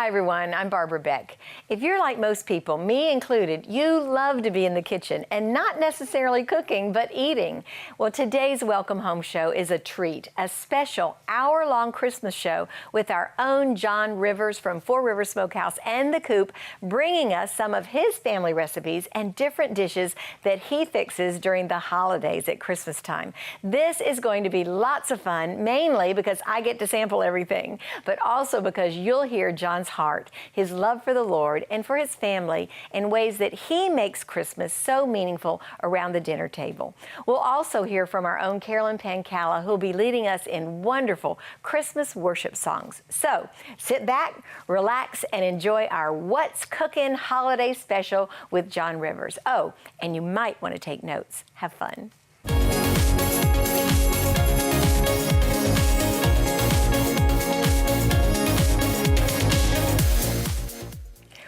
Hi everyone, I'm Barbara Beck. If you're like most people, me included, you love to be in the kitchen and not necessarily cooking, but eating. Well, today's Welcome Home show is a treat, a special hour-long Christmas show with our own John Rivers from Four Rivers Smokehouse and The Coop, bringing us some of his family recipes and different dishes that he fixes during the holidays at Christmas time. This is going to be lots of fun, mainly because I get to sample everything, but also because you'll hear John's heart, his love for the Lord and for his family in ways that he makes Christmas so meaningful around the dinner table. We'll also hear from our own Carolyn Pancala, who'll be leading us in wonderful Christmas worship songs. So sit back, relax, and enjoy our What's Cookin' holiday special with John Rivers. Oh, and you might want to take notes. Have fun.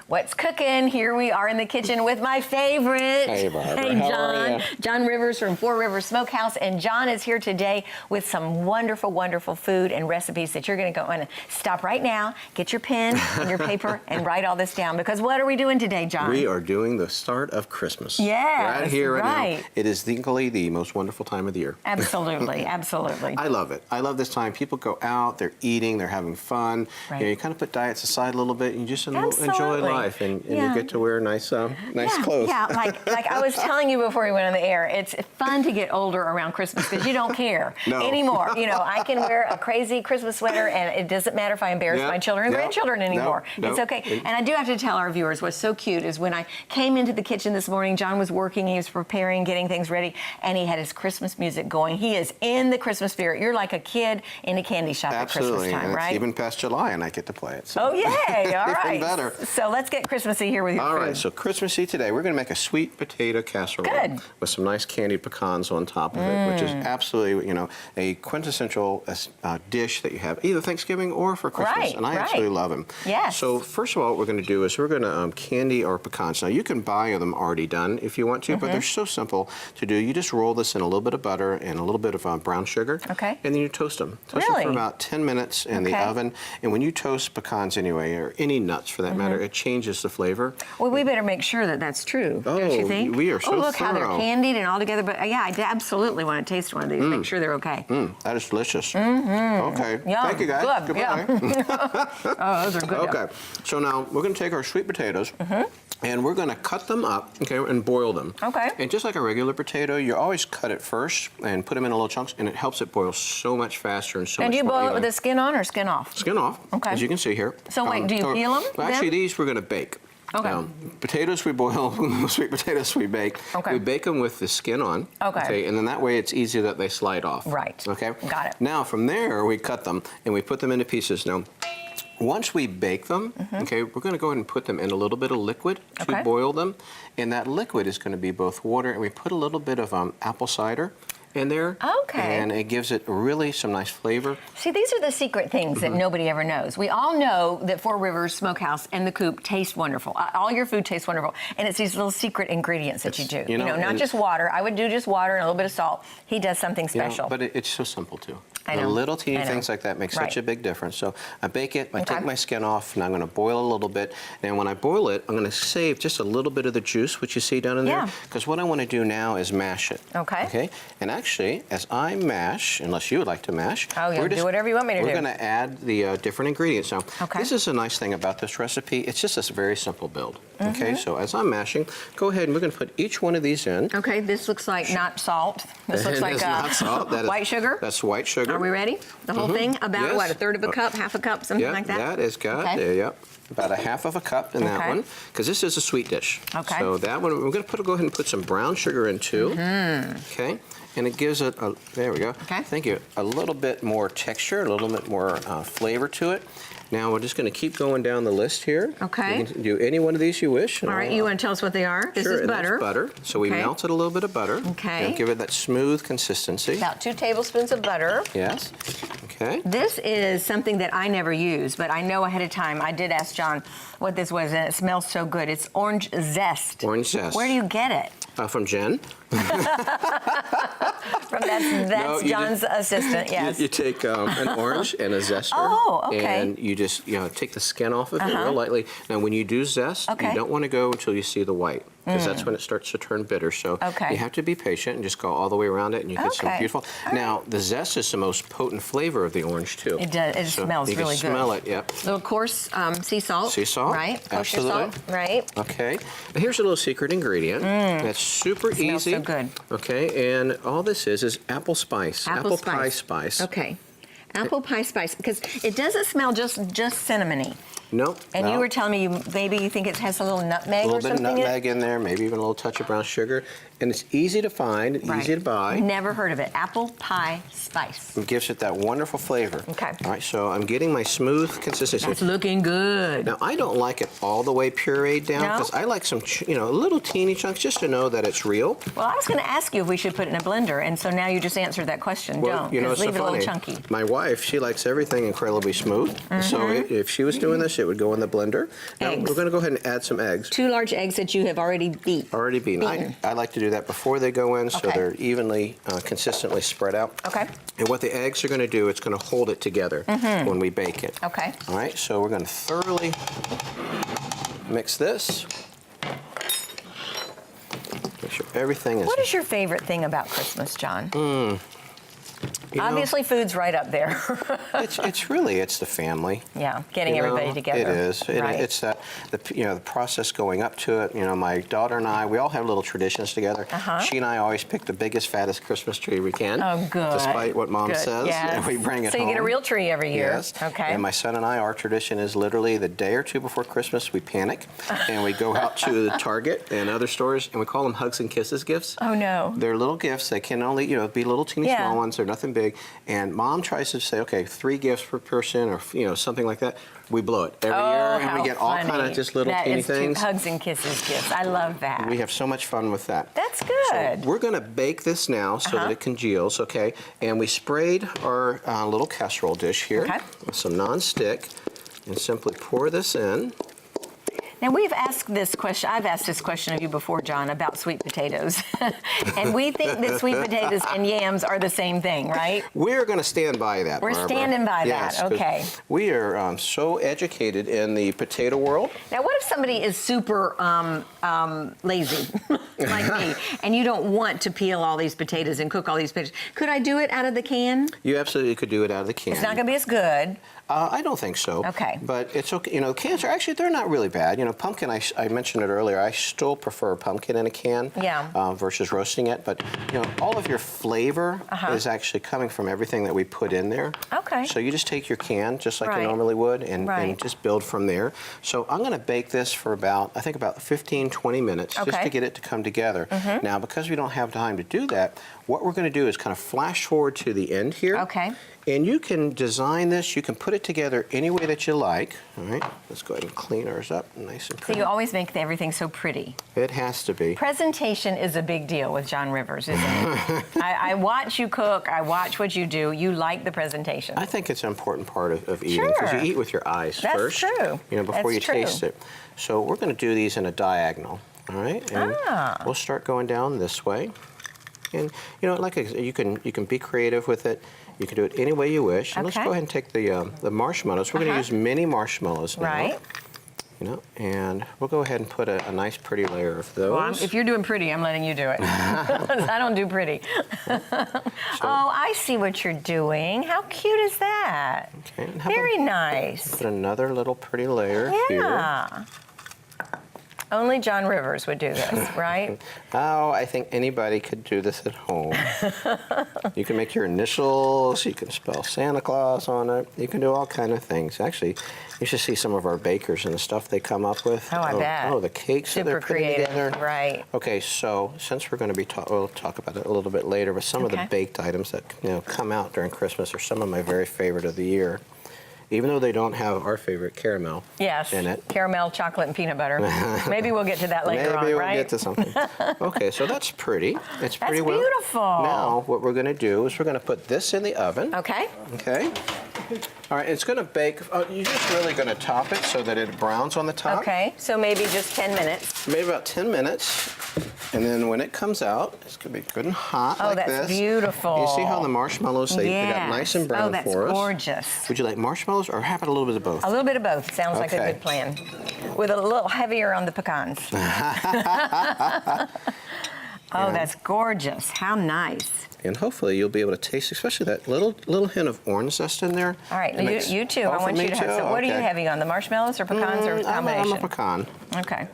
What's cooking? Here we are in the kitchen with my favorite. Hey, Barbara. Hey, How John. are you? John Rivers from Four Rivers Smokehouse. And John is here today with some wonderful, wonderful food and recipes that you're going to go and stop right now, get your pen and your paper and write all this down. Because what are we doing today, John? We are doing the start of Christmas. Yes, right here, right. now. It is the most wonderful time of the year. Absolutely, absolutely. I love it. I love this time. People go out, they're eating, they're having fun. Right. You know, you kind of put diets aside a little bit and you just enjoy Absolutely. life. And Yeah. you get to wear nice clothes. Yeah, like I was telling you before we went on the air, it's fun to get older around Christmas because you don't care anymore. You know, I can wear a crazy Christmas sweater and it doesn't matter if I embarrass my children and grandchildren anymore. It's okay. And I do have to tell our viewers what's so cute is when I came into the kitchen this morning, John was working, he was preparing, getting things ready, and he had his Christmas music going. He is in the Christmas spirit. You're like a kid in a candy shop at Christmas time, and right? it's even past July and I get to play it. So. Oh, yay. All right. Even better. So let's get Christmassy here with your food. All right, so Christmassy today, we're going to make a sweet potato casserole with some nice candied pecans on top of it, which is absolutely, you know, a quintessential dish that you have either Thanksgiving or for Christmas, and I absolutely love them. Yes. So first of all, what we're going to do is we're going to candy our pecans. Now, you can buy them already done if you want to, but they're so simple to do. You just roll this in a little bit of butter and a little bit of brown sugar, and then you toast them. Toast them for about 10 minutes in the oven, and when you toast pecans anyway, or any nuts for that matter, it changes the flavor. Well, we better make sure that that's true, don't you think? We are so look thorough. how they're candied and all together. But yeah, I absolutely want to taste one of these. Make sure they're okay. That is delicious. Okay. Yum. Thank you, guys. Good. Goodbye. Oh, those are good. Okay. So now we're going to take our sweet potatoes and we're going to cut them up, and boil them. Okay. And just like a regular potato, you always cut it first and put them in little chunks, and it helps it boil so much faster and so much more. And do you boil it evenly. with the skin on or skin off? Skin off, as you can see here. So wait, do you peel them? Well, actually, these we're going to bake. Okay. Potatoes we boil, sweet potatoes we bake. Okay. We bake them with the skin on. Okay. And then that way it's easy that they slide off. Right. Okay. Got it. Now from there we cut them and we put them into pieces. Now, once we bake them, we're going to go ahead and put them in a little bit of liquid to boil them. And that liquid is going to be both water, and we put a little bit of apple cider in there. And it gives it really some nice flavor. See, these are the secret things that nobody ever knows. We all know that Four Rivers Smokehouse and The Coop taste wonderful. All your food tastes wonderful. And it's these little secret ingredients that you do. You know, not just water. I would do just water and a little bit of salt. He does something special. But it's so simple, too. I know. The little teeny things like that make such a big difference. So I bake it, I take my skin off, and I'm going to boil a little bit. And when I boil it, I'm going to save just a little bit of the juice, which you see down in there. Because what I want to do now is mash it. Okay. And actually, as I mash, unless you would like to mash. Oh, yeah, do whatever you want me to do. We're going to add the different ingredients. Now, this is a nice thing about this recipe. It's just a very simple build. Okay, so as I'm mashing, go ahead and we're going to put each one of these in. Okay, this looks like not salt. This looks like not salt. That is, white sugar. That's white sugar. Are we ready? The whole thing? About what, a third of a cup, half a cup, something like that? Yeah, that is got there, about a half of a cup in that one, because this is a sweet dish. Okay. So that one, we're going to go ahead and put some brown sugar in too. Okay. And it gives it, there we go. Okay. Thank you. A little bit more texture, a little bit more flavor to it. Now we're just going to keep going down the list here. Okay. You can do any one of these you wish. All right, you want to tell us what they are? This is butter. That's butter. So we melted a little bit of butter. Okay. And give it that smooth consistency. About 2 tablespoons of butter. Yes. Okay. This is something that I never use, but I know ahead of time. I did ask John what this was, and it smells so good. It's orange zest. Orange zest. Where do you get it? From Jen. That's John's assistant, yes. You take an orange and a zester. Oh, okay. And you just take the skin off of it real lightly. Now, when you do zest, you don't want to go until you see the white, because that's when it starts to turn bitter. So you have to be patient and just go all the way around it, and you get some beautiful. Now, the zest is the most potent flavor of the orange too. It does. It smells really good. You can smell it. Yep. So of course, sea salt. Sea salt. Right. Kosher Absolutely. salt. Right. Okay. Now, here's a little secret ingredient. That's super easy. Smells so good. Okay. And all this is apple spice. Apple pie spice. Okay. Apple pie spice, because it doesn't smell just cinnamony. Nope. And you were telling me maybe you think it has a little nutmeg or something. A little bit of nutmeg in there, maybe even a little touch of brown sugar. And it's easy to find, easy to buy. Never heard of it. Apple pie spice. It gives it that wonderful flavor. Okay. All right, so I'm getting my smooth consistency. That's looking good. Now, I don't like it all the way pureed down, because I like some, little teeny chunks just to know that it's real. Well, I was going to ask you if we should put it in a blender, and so now you just answered that question. Well, Don't, leave it so a little chunky. My wife, she likes everything incredibly smooth. So if she was doing this, it would go in the blender. Now, we're going to go ahead and add some eggs. 2 large eggs that you have already beat. Already beaten. I like to do that before they go in, so they're evenly, consistently spread out. Okay. And what the eggs are going to do, it's going to hold it together when we bake it. Okay. All right, so we're going to thoroughly mix this. Make sure everything is... What is your favorite thing about Christmas, John? Obviously, food's right up there. it's the family. Yeah, getting everybody together. It is. Right. It's that the process going up to it. My daughter and I, we all have little traditions together. She and I always pick the biggest, fattest Christmas tree we can. Oh, good. Despite what Mom says, and we bring it home. So you get a real tree every year. Yes. Okay. And my son and I, our tradition is literally the day or two before Christmas, we panic and we go out to the Target and other stores, and we call them hugs and kisses gifts. Oh no. They're little gifts. They can only be little teeny small ones. They're nothing big. And Mom tries to say, okay, 3 gifts per person, or something like that. We blow it every year, and we get all kind of just little teeny things. Hugs and kisses gifts. I love that. We have so much fun with that. That's good. So we're going to bake this now so that it congeals, okay? And we sprayed our little casserole dish here with some nonstick, and simply pour this in. Now, we've asked this question, I've asked this question of you before, John, about sweet potatoes. And we think that sweet potatoes and yams are the same thing, right? We're going to stand by that, We're Barbara. standing by yes, that, okay. We are so educated in the potato world. Now, what if somebody is super lazy, like me, and you don't want to peel all these potatoes and cook all these potatoes? Could I do it out of the can? You absolutely could do it out of the can. It's not going to be as good. I don't think so. Okay. But it's okay. Cans are actually, they're not really bad. Pumpkin, I mentioned it earlier, I still prefer pumpkin in a can versus roasting it. But, all of your flavor is actually coming from everything that we put in there. Okay. So you just take your can, just like you normally would, and just build from there. So I'm going to bake this for about 15, 20 minutes just to get it to come together. Now, because we don't have time to do that, what we're going to do is kind of flash forward to the end here. Okay. And you can design this, you can put it together any way that you like. All right, let's go ahead and clean ours up nice and pretty. So you always make everything so pretty. It has to be. Presentation is a big deal with John Rivers, isn't it? I watch you cook, I watch what you do. You like the presentation. I think it's an important part of eating, because you eat with your eyes first. That's true. Before you taste it. So we're going to do these in a diagonal, all right? And we'll start going down this way. And like you can be creative with it. You can do it any way you wish. And let's go ahead and take the marshmallows. We're going to use mini marshmallows now. Right. And we'll go ahead and put a nice pretty layer of those. Well, if you're doing pretty, I'm letting you do it. I don't do pretty. Oh, I see what you're doing. How cute is that? Okay. Very nice. Put another little pretty layer here. Yeah. Only John Rivers would do this, right? Oh, I think anybody could do this at home. You can make your initials, you can spell Santa Claus on it, you can do all kind of things. Actually, you should see some of our bakers and the stuff they come up with. Oh, I bet. Oh, the cakes that they're putting creative, together. Right. Okay, so since we're going to be we'll talk about it a little bit later, but some of the baked items that come out during Christmas are some of my very favorite of the year. Even though they don't have our favorite caramel in it. Caramel, chocolate, and peanut butter. Maybe we'll get to that later on, right? Maybe we'll get to something. Okay, so that's pretty. It's pretty well. That's beautiful. Now, what we're going to do is we're going to put this in the oven. Okay. Okay. All right, it's going to bake. You're just really going to top it so that it browns on the top. Okay, so maybe just 10 minutes. Maybe about 10 minutes. And then when it comes out, it's going to be good and hot like this. Oh, that's beautiful. You see how the marshmallows, they got nice and brown for us? Oh, that's gorgeous. Would you like marshmallows or have it a little bit of both? A little bit of both. Sounds like a good plan. With a little heavier on the pecans. Oh, that's gorgeous. How nice. And hopefully you'll be able to taste, especially that little hint of orange zest in there. All right, you too. I want you to have some. What are you having on, the marshmallows or pecans or a combination? I'm a pecan. Okay.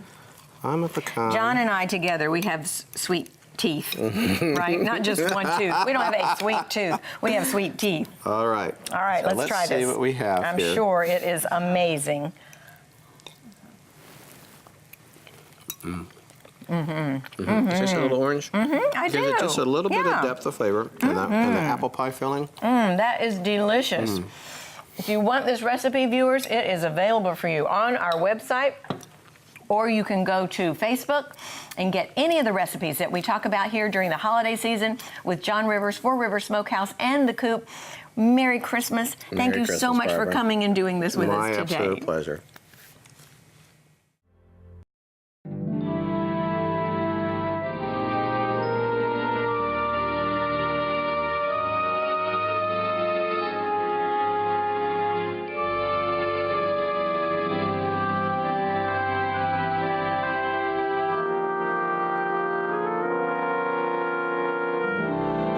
I'm a pecan. John and I together, we have sweet teeth, right? Not just one tooth. We don't have a sweet tooth. We have sweet teeth. All right. All right, so let's try this. Let's see what we have I'm here. sure it is amazing. Just a little orange? I do. Gives it just a little bit of depth of flavor and the apple pie filling. That is delicious. If you want this recipe, viewers, it is available for you on our website, or you can go to Facebook and get any of the recipes that we talk about here during the holiday season with John Rivers, Four Rivers Smokehouse, and The Coop. Merry Christmas. Thank you so much for coming and doing this with us today. My absolute pleasure.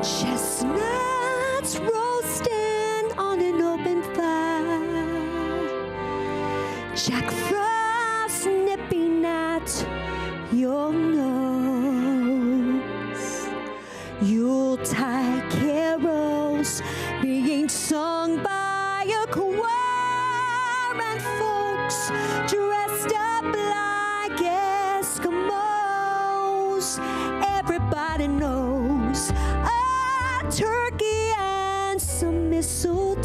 Chestnuts roasting on an open fire, Jack Frost nipping at your nose, Yuletide carols being sung by a choir, and folks dressed up like Eskimos. Everybody knows turkey and some mistletoe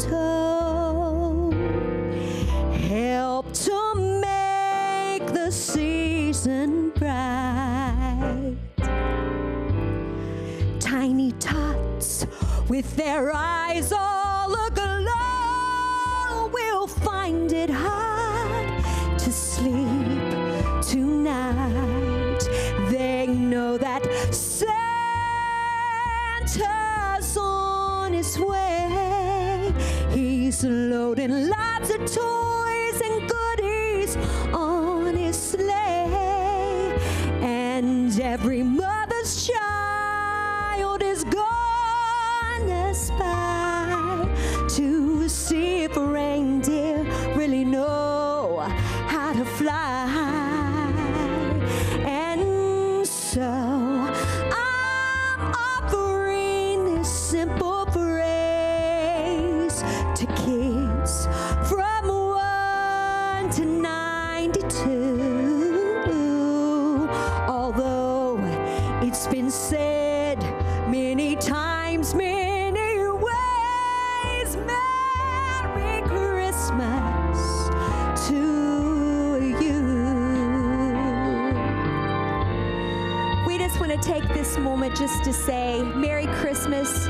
help to make the season bright. Tiny tots with their eyes all aglow will find it hard to sleep tonight. They know that Santa's on his way. He's loading lots of toys and goodies on his sleigh, and every mother's child is gonna spy to see if reindeer really know how to fly. And so I'm offering this simple phrase to kids from 1 to 92. Although it's been said many times, many ways, Merry Christmas to you. We just want to take this moment just to say Merry Christmas.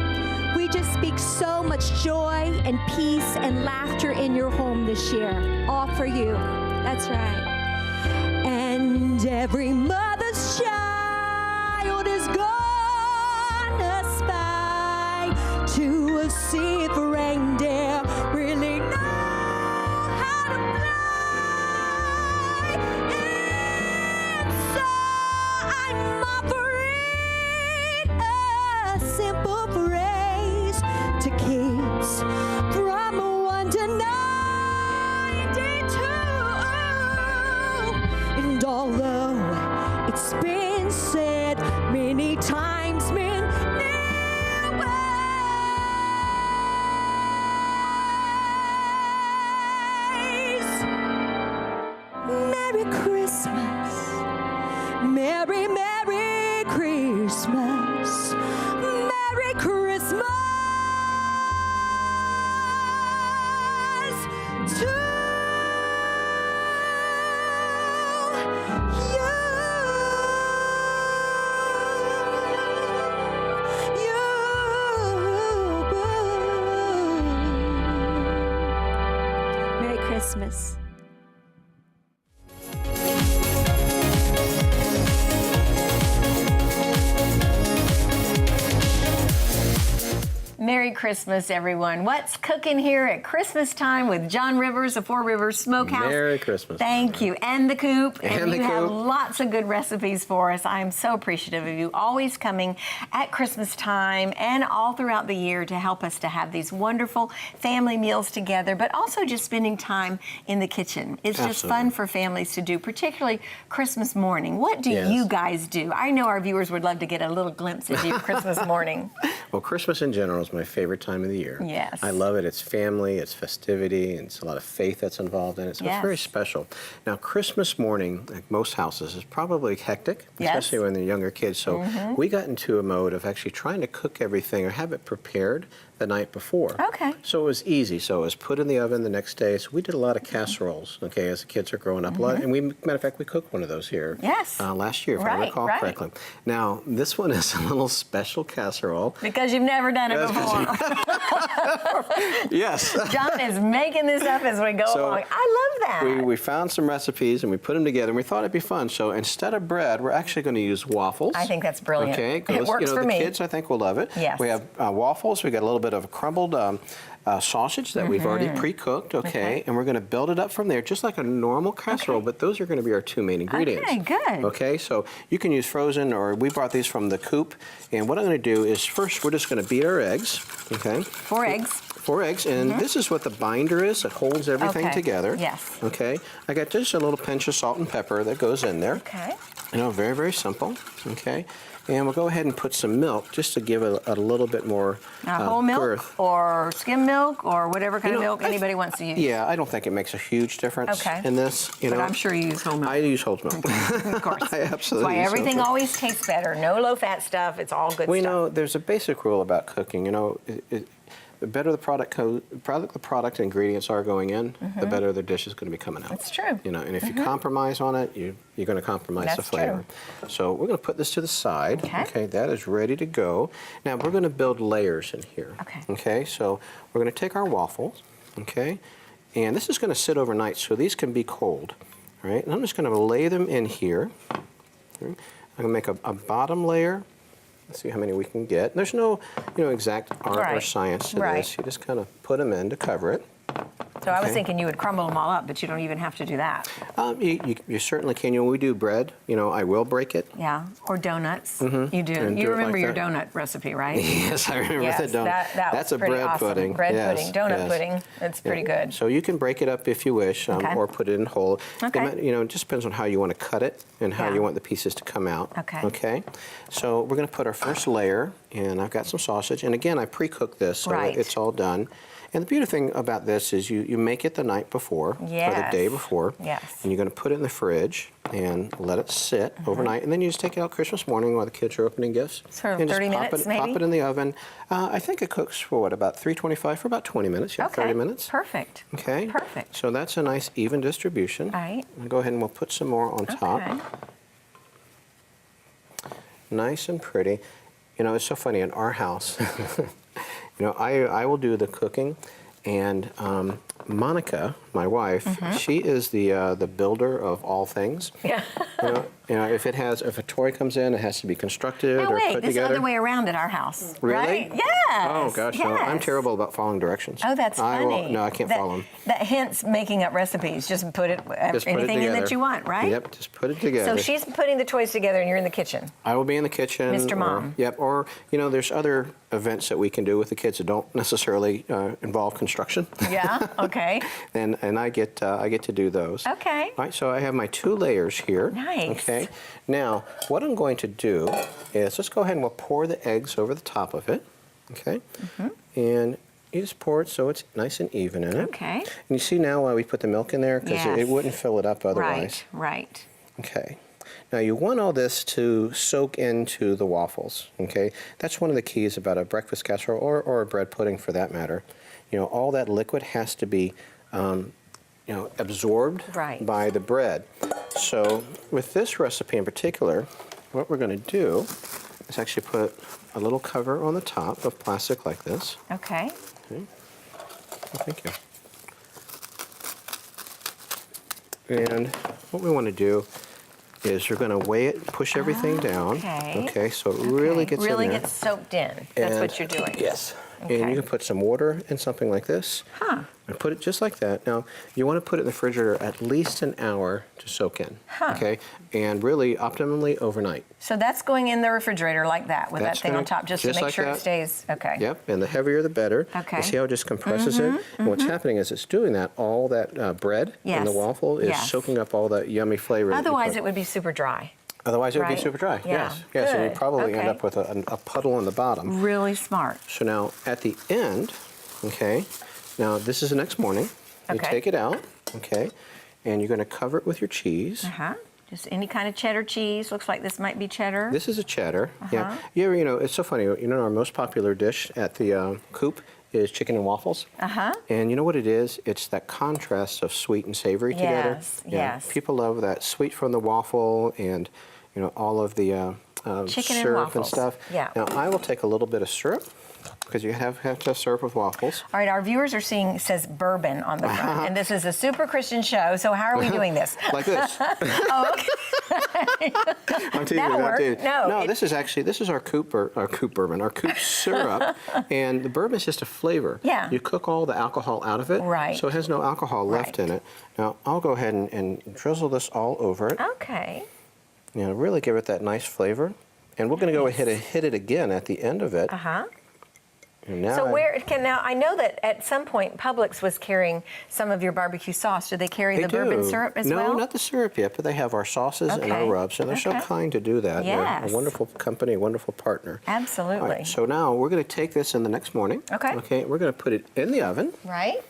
We just speak so much joy and peace and laughter in your home this year, all for you. That's right. And every mother's child is gonna spy to see if reindeer really know how to fly. And so I'm offering a simple phrase to kids from 1 to 92. And although it's been said many times, many ways, Merry Christmas, Merry, Merry Christmas, Merry Christmas to you. Merry Christmas. Merry Christmas, everyone. What's cooking here at Christmas time with John Rivers of Four Rivers Smokehouse? Merry Christmas. Thank you. And the Coop. And the you have Coop. lots of good recipes for us. I am so appreciative of you always coming at Christmas time and all throughout the year to help us to have these wonderful family meals together, but also just spending time in the kitchen. It's just fun for families to do, particularly Christmas morning. What do you guys do? I know our viewers would love to get a little glimpse into your Christmas morning. Well, Christmas in general is my favorite time of the year. Yes. I love it. It's family, it's festivity, and it's a lot of faith that's involved in it. So it's very special. Now, Christmas morning, like most houses, is probably hectic, especially when they're younger kids. So we got into a mode of actually trying to cook everything or have it prepared the night before. Okay. So it was easy. So it was put in the oven the next day. So we did a lot of casseroles, okay, as the kids are growing up a lot. And matter of fact, we cooked one of those here last year, if I recall correctly. Now, this one is a little special casserole. Because you've never done it before. Yes. John is making this up as we go along. I love that. We found some recipes and we put them together and we thought it'd be fun. So instead of bread, we're actually going to use waffles. I think that's brilliant. Okay. It works for me. The kids, I think, will love it. Yes. We have waffles. We got a little bit of crumbled sausage that we've already pre-cooked, okay? And we're going to build it up from there, just like a normal casserole, but those are going to be our two main ingredients. Okay, good. Okay, so you can use frozen, or we bought these from the Coop. And what I'm going to do is first we're just going to beat our eggs, okay? 4 eggs. 4 eggs, and this is what the binder is. It holds everything together. Yes. Okay, I got just a little pinch of salt and pepper that goes in there. Okay. You know, very, very simple. Okay. And we'll go ahead and put some milk just to give it a little bit more whole milk girth. or skim milk or whatever kind of milk anybody wants to use. Yeah, I don't think it makes a huge difference in this. You know, but I'm sure you use whole milk. I use whole milk. Of course. I absolutely. That's why everything use always tastes better. No low-fat stuff. It's all good stuff. You know, there's a basic rule about cooking. You know, the better the product ingredients are going in, the better the dish is going to be coming out. That's true. You know, and if you compromise on it, you're going to compromise the flavor. So we're going to put this to the side. Okay, that is ready to go. Now we're going to build layers in here. Okay, so we're going to take our waffles. Okay, and this is going to sit overnight, so these can be cold. All right, and I'm just going to lay them in here. I'm going to make a bottom layer. Let's see how many we can get. There's no, exact art or science to this. You just kind of put them in to cover it. So I was thinking you would crumble them all up, but you don't even have to do that. You certainly can. When we do bread, I will break it. Yeah, or donuts. You do. And you do remember like your that. donut recipe, right? Yes, I remember the donut. That's a bread awesome. pudding. Bread pudding, donut pudding. It's pretty good. So you can break it up if you wish, or put it in whole. It just depends on how you want to cut it and how you want the pieces to come out. Okay. So we're going to put our first layer, and I've got some sausage. And again, I pre-cooked this, so it's all done. And the beautiful thing about this is you make it the night before, or the day before, and you're going to put it in the fridge and let it sit overnight, and then you just take it out Christmas morning while the kids are opening gifts. So and 30 minutes, just pop it in the oven. I think it cooks for about 325 for about 20 minutes. 30 minutes. Perfect. Okay. Perfect. So that's a nice even distribution. All right. We'll go ahead and we'll put some more on top. Nice and pretty. It's so funny in our house. I will do the cooking, and Monica, my wife, she is the builder of all things. Yeah. If a toy comes in, it has to be constructed or put together. This other way around at our house. Really? Right? Yes. Oh gosh, no, I'm terrible about following directions. Oh, that's funny. I can't follow them. That hence making up recipes. Just put it anything in that you want, right? Yep, just put it together. So she's putting the toys together, and you're in the kitchen. I will be in the kitchen. Mr. Mom. Or there's other events that we can do with the kids that don't necessarily involve construction. Yeah. Okay. and I get to do those. Okay. All right. So I have my 2 layers here. Nice. Okay. Now what I'm going to do is let's go ahead and we'll pour the eggs over the top of it. Okay. And you just pour it so it's nice and even in it. Okay. And you see now why we put the milk in there, because it wouldn't fill it up otherwise. Right. Okay. Now you want all this to soak into the waffles, okay? That's one of the keys about a breakfast casserole or a bread pudding for that matter. All that liquid has to be, absorbed by the bread. So with this recipe in particular, what we're going to do is actually put a little cover on the top of plastic like this. Okay. Okay. Oh, thank you. And what we want to do is we're going to weigh it, push everything down. Okay, so it really gets in there. Really gets soaked in. That's what you're doing. Yes. Okay. And you can put some water in something like this. Huh. And put it just like that. Now, you want to put it in the refrigerator at least an hour to soak in. Huh. Okay? And really, optimally, overnight. So that's going in the refrigerator like that with That's that thing on gonna- top just to just make like sure it that. stays, okay. Yep, and the heavier the better. Okay. You see how it just compresses it? And what's happening is it's doing that, all that bread in the Yes. waffle is Yes. soaking up all that yummy flavor. that you Otherwise put. it would be super dry. Otherwise, it would right? be super dry. Yeah. Yes, yes, and Good. you probably end Okay. up with a puddle on the bottom. Really smart. So now, at the end, okay, now this is the next morning. You Okay. take it out, okay, and you're going to cover it with your cheese. Uh-huh. Just any kind of cheddar cheese. Looks like this might be cheddar. This is a cheddar. Uh-huh. Yeah. You know, it's so funny. You know, our most popular dish at the Coop is chicken and waffles. Uh-huh. And you know what it is? It's that contrast of sweet and savory together. Yes, Yeah. yes. People love that sweet from the waffle and, you know, all of the Chicken and syrup waffles. stuff. Yeah. Now, I will take a little bit of syrup because you have to have syrup with waffles. All right, our viewers are seeing, it says bourbon on the front, and this is a super Christian show, so how are we doing this? Like this. Oh, okay. I'm teasing That'll you, I'm work. teasing you. No, this is our Coop bourbon, our Coop syrup, and the bourbon is just a flavor. Yeah. You cook all the alcohol out of it, Right. so it has no alcohol left Right. in it. Now I'll go ahead and drizzle this all over it. Okay. You know, really give it that nice flavor. And we're going to go ahead and hit it again at the end of it. Uh-huh. And now So now I know that at some point Publix was carrying some of your barbecue sauce. Do they carry they the bourbon do. syrup as no, well? No, not the syrup yet, but they have our sauces and our Okay. rubs, and they're so Okay. kind to do that. They're Yes. a wonderful company, a wonderful partner. Absolutely. All right, so now we're going to take this in the next morning. Okay. Okay, we're going to put it in the oven. Right?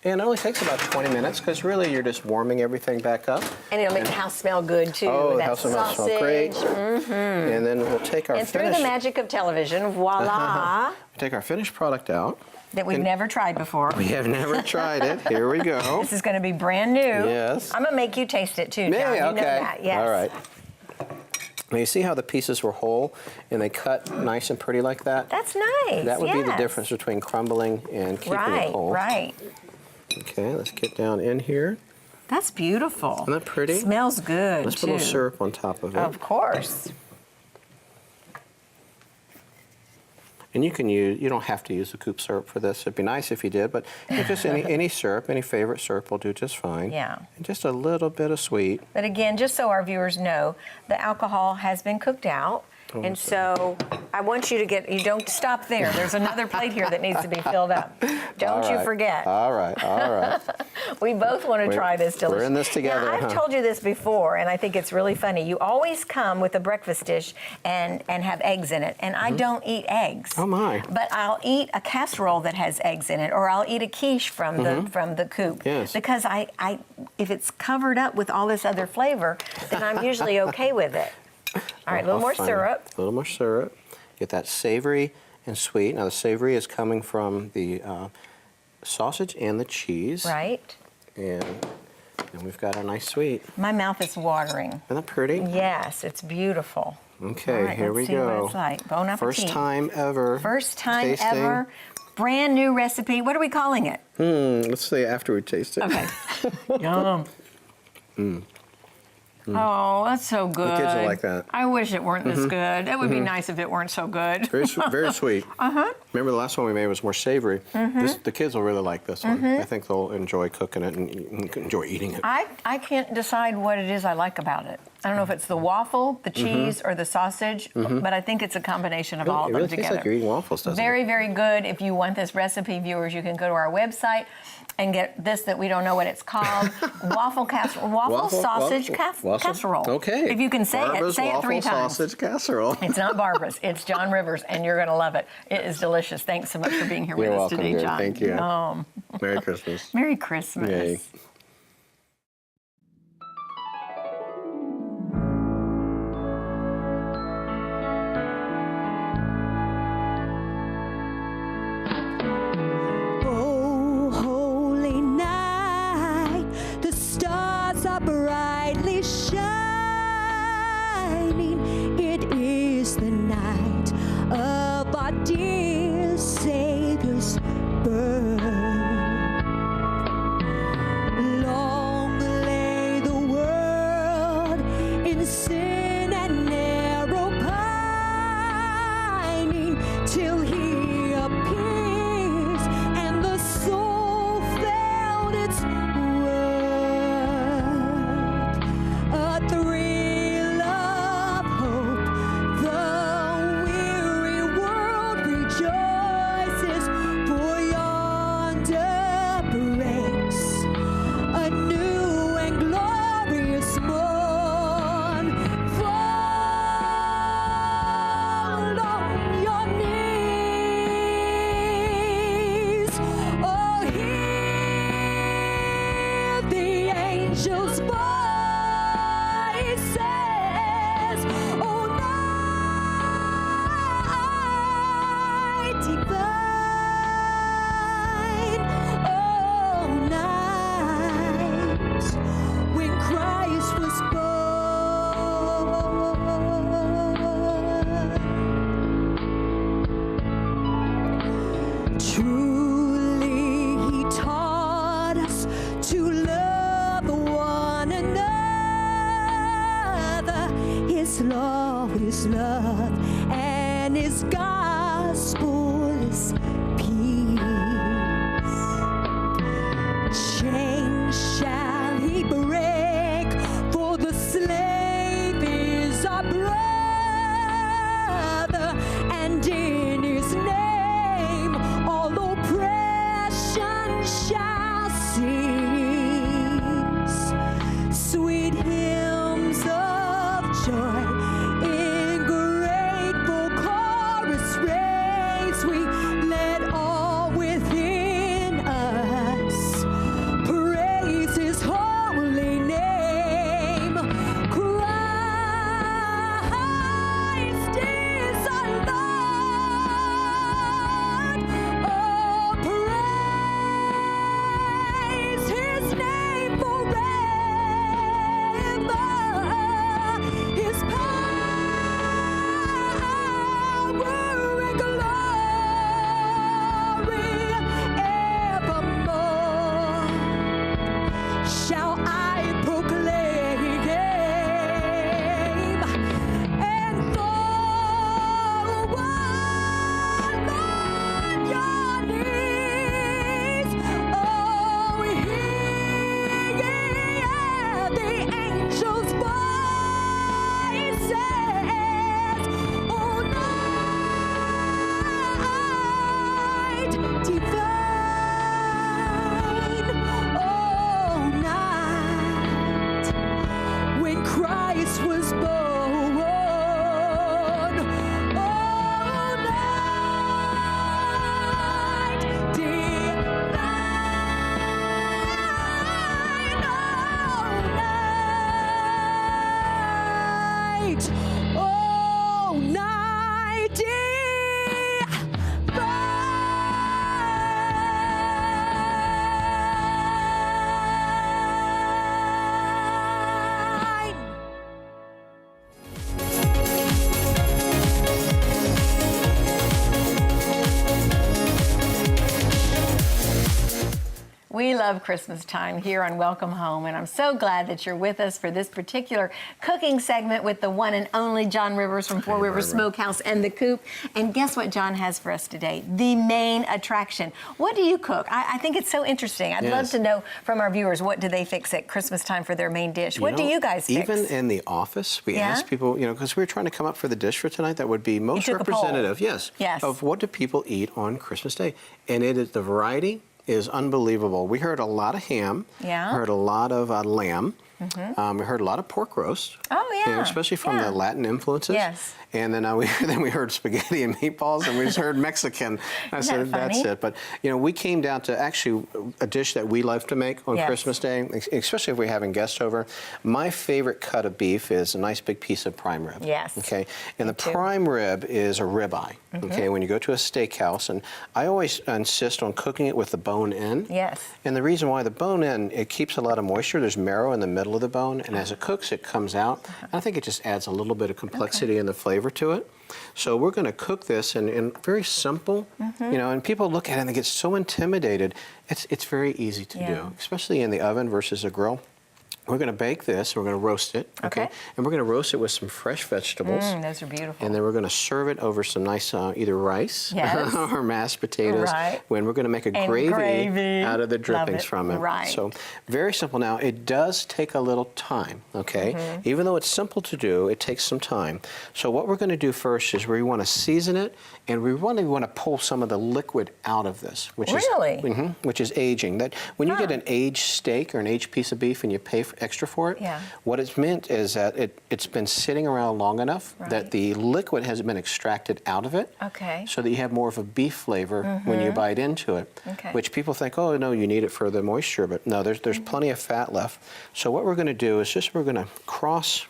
And it only takes about 20 minutes because really you're just warming everything back up. And it'll make the house smell good too. Oh, the that house will sausage. smell great. And then we'll take our And through finished the magic of television, voila, take our finished product out. that we've never tried before. We have never tried it. Here we go. This is going to be brand new. Yes. I'm going to make you taste it too, John. Yeah, You okay. know that. Yes. All right. Now you see how the pieces were whole and they cut nice and pretty like that? That's nice. That would be the yes. difference between crumbling and keeping Right, it whole. right. Okay, let's get down in here. That's beautiful. Isn't that pretty? Smells good Let's too. put a little syrup on top of it. Of course. And you don't have to use the Coop syrup for this. It'd be nice if you did, but just any syrup, any favorite syrup will do just fine. Yeah. And just a little bit of sweet. But again, just so our viewers know, the alcohol has been cooked out. And so I want you to you don't stop there. There's another plate here that needs to be filled up. Don't All you right. forget. All right. We both want to try this delicious. We're in this together, Now, I've huh? told you this before, and I think it's really funny. You always come with a breakfast dish and have eggs in it, and I don't eat eggs. Oh, my. But I'll eat a casserole that has eggs in it, or I'll eat a quiche from the Coop. Yes. Because if it's covered up with all this other flavor, then I'm usually okay with it. All right, a little more Fine. syrup. A little more syrup. Get that savory and sweet. Now the savory is coming from the sausage and the cheese. Right. And we've got our nice sweet. My mouth is watering. Isn't that pretty? Yes, it's beautiful. Okay, All right, here let's we see go. what it's like. Bon appetit. First time ever. First time tasting. ever. Brand new recipe. What are we calling it? Let's say after we taste it. Okay. Yum. Oh, that's so good. The kids will like that. I wish it weren't this good. It would be nice if it weren't so good. Very, very sweet. Remember the last one we made was more savory. The kids will really like this one. I think they'll enjoy cooking it and enjoy eating it. I can't decide what it is I like about it. I don't know if it's the waffle, the cheese, or the sausage, but I think it's a combination of all of It them really tastes together. like you're eating waffles, doesn't Very, it? very good. If you want this recipe, viewers, you can go to our website and get this that we don't know what it's called. Waffle sausage casserole. Okay. If you can say Barbara's it, say it 3 waffle times. sausage casserole. It's not Barbara's, it's John Rivers, and you're going to love it. It is delicious. Thanks so much for being here You're with us welcome, today, dear. John. Thank you. Yum. Merry Christmas. Merry Christmas. Yay. Oh, holy night, the stars are brightly shining. It is the night of our dear Savior's birth. shall cease. Sweet hymns of joy in grateful chorus raise. We let all within us praise His holy name. Christ is our Lord. Oh, praise His name forever. His power and glory evermore shall I proclaim, and forward on your knees. Oh, hear the angels' voices. Oh, night divine. Oh, night when Christ was born. Oh, night divine. Oh, night divine. We love Christmas time here on Welcome Home, and I'm so glad that you're with us for this particular cooking segment with the one and only John Rivers from Four Rivers Smokehouse and The Coop. And guess what John has for us today? The main attraction. What do you cook? I think it's so interesting. I'd love to know from our viewers, what do they fix at Christmas time for their main dish? What do you guys fix? Even in the office, we ask people, because we were trying to come up for the dish for tonight that would be most took a poll. representative, yes, of what do people eat on Christmas Day. And it is the variety is unbelievable. We heard a lot of ham. Yeah. Heard a lot of lamb. We heard a lot of pork roast. Oh, yeah. Especially from the Latin influences. Yes. And then we heard spaghetti and meatballs, and we just heard Mexican. I said, that's it. But, we came down to actually a dish that we love to make on Christmas Day, especially if we're having guests over. My favorite cut of beef is a nice big piece of prime rib. Yes. Okay. And the prime rib is a ribeye. Okay. When you go to a steakhouse, and I always insist on cooking it with the bone in. Yes. And the reason why the bone in, it keeps a lot of moisture. There's marrow in the middle of the bone, and as it cooks, it comes out. I think it just adds a little bit of complexity and the flavor to it. So we're going to cook this in very simple, and people look at it and they get so intimidated. It's very easy to do, especially in the oven versus a grill. We're going to bake this. We're going to roast it. Okay. And we're going to roast it with some fresh vegetables. Those are beautiful. And then we're going to serve it over some nice either rice or mashed potatoes. Right. When we're going to make a gravy out of the drippings from it. Right. So very simple. Now it does take a little time. Okay. Even though it's simple to do, it takes some time. So what we're going to do first is we want to season it, and we want to pull some of the liquid out of this, which is which is aging. That when you get an aged steak or an aged piece of beef and you pay extra for it, what it's meant is that it's been sitting around long enough that the liquid has been extracted out of it, so that you have more of a beef flavor when you bite into it, which people think, oh no, you need it for the moisture, but no, there's plenty of fat left. So what we're going to do is we're going to cross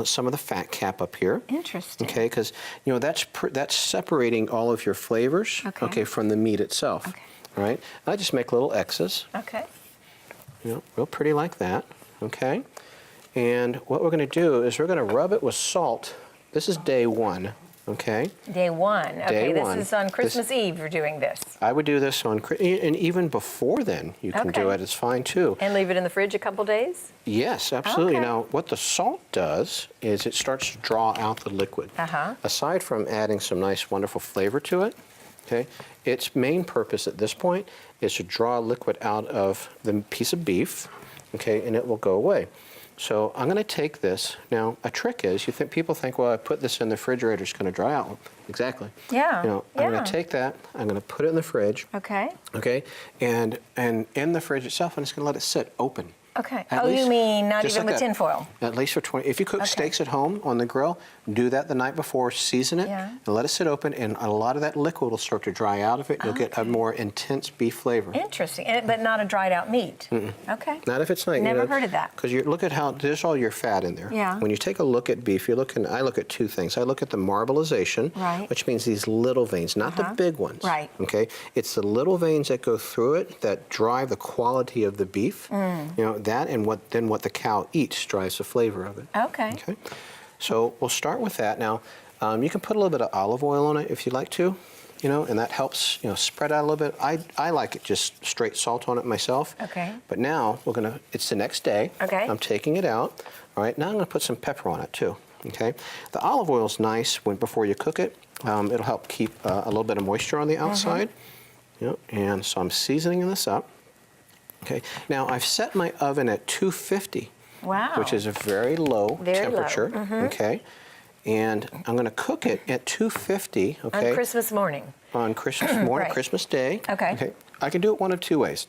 some of the fat cap up here. Interesting. Okay, because that's separating all of your flavors, from the meat itself. All right, I just make little X's. Okay. Real pretty like that. Okay, and what we're going to do is we're going to rub it with salt. This is day one. Okay. Day one. Okay, Day one. This is on Christmas Eve. You're doing this. I would do this and even before then you can do it. It's fine too. And leave it in the fridge a couple days? Yes, absolutely. Now, what the salt does is it starts to draw out the liquid. Aside from adding some nice, wonderful flavor to it, its main purpose at this point is to draw liquid out of the piece of beef, and it will go away. So I'm going to take this. Now, a trick is, people think, well, I put this in the refrigerator, it's going to dry out. Exactly. Yeah. I'm going to take that, I'm going to put it in the fridge. Okay. Okay. And in the fridge itself, I'm just going to let it sit open. Okay. You mean not even with tin foil? At least for 20. If you cook steaks at home on the grill, do that the night before, season it, and let it sit open, and a lot of that liquid will start to dry out of it. You'll get a more intense beef flavor. Interesting. But not a dried out meat. Okay. Not if it's not. Never heard of that. Because you look at how there's all your fat in there. Yeah. When you take a look at beef, I look at two things. I look at the marbleization, which means these little veins, not the big ones. Right. Okay. It's the little veins that go through it that drive the quality of the beef. That and what the cow eats drives the flavor of it. Okay. Okay. So we'll start with that. Now, you can put a little bit of olive oil on it if you'd like to, and that helps, spread out a little bit. I like it just straight salt on it myself. Okay. But now it's the next day. Okay. I'm taking it out. All right. Now I'm going to put some pepper on it too. Okay. The olive oil is nice before you cook it. It'll help keep a little bit of moisture on the outside. And so I'm seasoning this up. Okay. Now I've set my oven at 250. Wow. Which is a very low temperature. Low. Okay. And I'm going to cook it at 250. Okay. On Christmas morning. On Christmas morning, Christmas Day. Okay. I can do it one of two ways.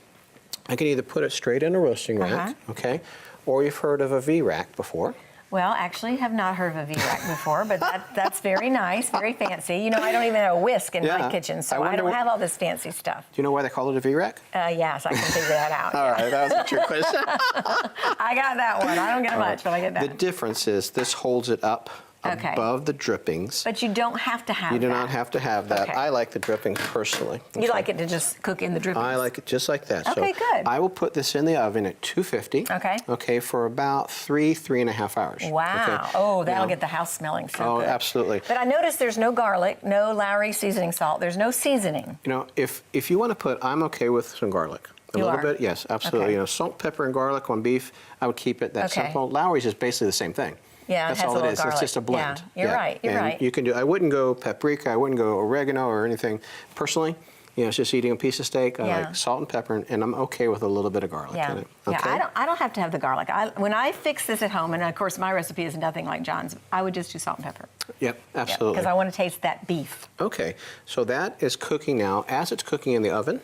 I can either put it straight in a roasting rack. Okay. Or you've heard of a V-rack before. Well, actually, have not heard of a V-rack before, but that's very nice, very fancy. I don't even have a whisk in my kitchen, so I don't have all this fancy stuff. Do you know why they call it a V-rack? Yes, I can figure that out. All right, that was a trick question. I got that one. I don't get much, but I get that. The difference is this holds it up above the drippings. But you don't have to have that. You do not have to have that. Okay. I like the drippings personally. You like it to just cook in the drippings? I like it just like that. Okay, so good. I will put this in the oven at 250. Okay. Okay, for about 3.5 hours. Wow. Okay. Oh, that'll get the house smelling so good. Oh, absolutely. But I noticed there's no garlic, no Lowry seasoning salt. There's no seasoning. If you want to put, I'm okay with some garlic. A little bit, yes, absolutely. Okay. Salt, pepper, and garlic on beef, I would keep it that simple. Lowry's is basically the same thing. Yeah, that's it has all a it little is. garlic. It's just a blend. Yeah, you're right. You're right. You can do. I wouldn't go paprika. I wouldn't go oregano or anything. Personally, it's just eating a piece of steak. I like salt and pepper, and I'm okay with a little bit of garlic in it. Okay? Yeah, I don't have to have the garlic. When I fix this at home, and of course my recipe is nothing like John's, I would just do salt and pepper. Yep, absolutely. Because I want to taste that beef. Okay, so that is cooking now. As it's cooking in the oven,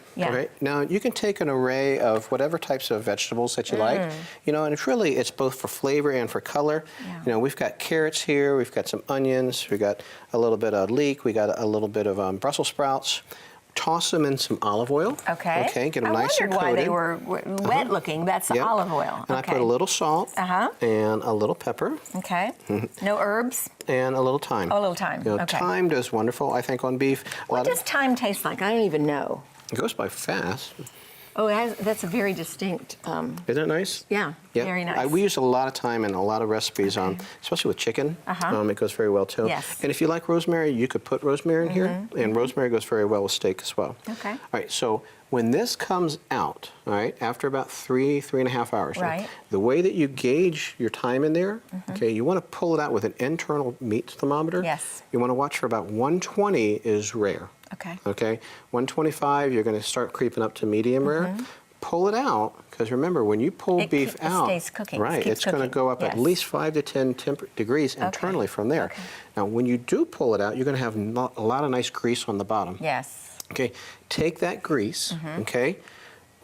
now you can take an array of whatever types of vegetables that you like, and it's both for flavor and for color. Yeah. We've got carrots here, we've got some onions, we've got a little bit of leek, we got a little bit of Brussels sprouts. Toss them in some olive oil. Okay. Okay, get them nice and coated. I wondered why they were wet looking. That's the olive oil. And I put a little salt and a little pepper. Okay. No herbs? And a little thyme. Oh, a little thyme. Okay. Thyme does wonderful, I think, on beef. What does thyme taste like? I don't even know. It goes by fast. Oh, that's a very distinct. Isn't it nice? Yeah, very nice. We use a lot of thyme in a lot of recipes, especially with chicken. It goes very well too. Yes. And if you like rosemary, you could put rosemary in here, and rosemary goes very well with steak as well. Okay. All right, so when this comes out, all right, after about 3.5 hours, the way that you gauge your time in there, okay, you want to pull it out with an internal meat thermometer. Yes. You want to watch for about 120 is rare. Okay. Okay, 125, you're going to start creeping up to medium rare. Pull it out, because remember, when you pull beef out, it stays cooking. it's going to go up at least 5 to 10 degrees internally from there. Okay. Now, when you do pull it out, you're going to have a lot of nice grease on the bottom. Yes. Okay, take that grease, okay,